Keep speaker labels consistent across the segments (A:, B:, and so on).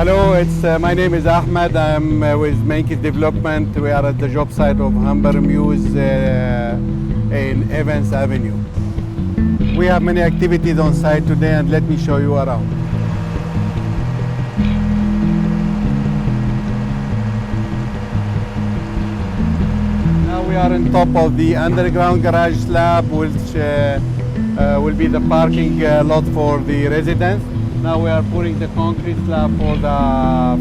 A: Hello, my name is Ahmad. I'm with Mankit Development. We are at the job site of Humber Mews in Evans Avenue. We have many activities on site today, and let me show you around. Now we are on top of the underground garage slab, which will be the parking lot for the residents. Now we are putting the concrete slab for the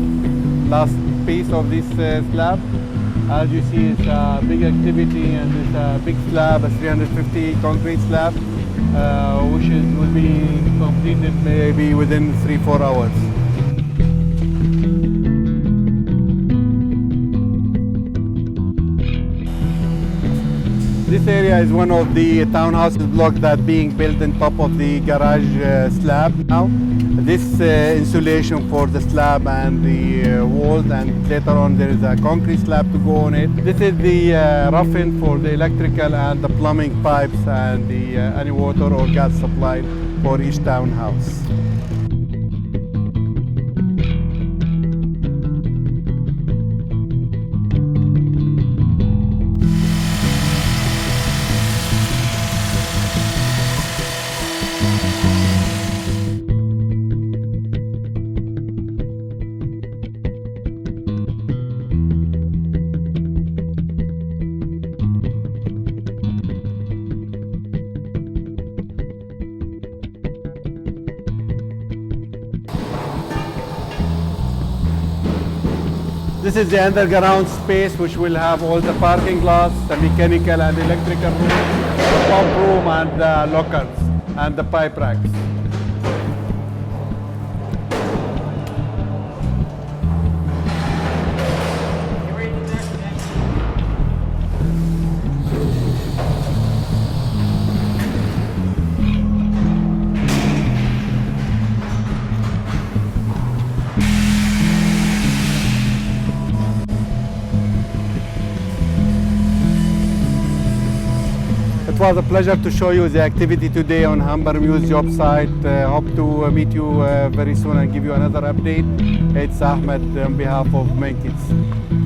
A: last piece of this slab. As you see, it's a big activity, and it's a big slab, a 350 concrete slab, which will be completed maybe within 3-4 hours. This area is one of the townhouses block that being built on top of the garage slab now. This insulation for the slab and the walls, and later on there is a concrete slab to go on it. This is the roughing for the electrical and the plumbing pipes and the any water or gas supply for each townhouse. This is the underground space, which will have all the parking lots, the mechanical and electrical room, the pump room, and the lockers and the pipe racks. It was a pleasure to show you the activity today on Humber Mews job site. Hope to meet you very soon and give you another update. It's Ahmed on behalf of Mankits.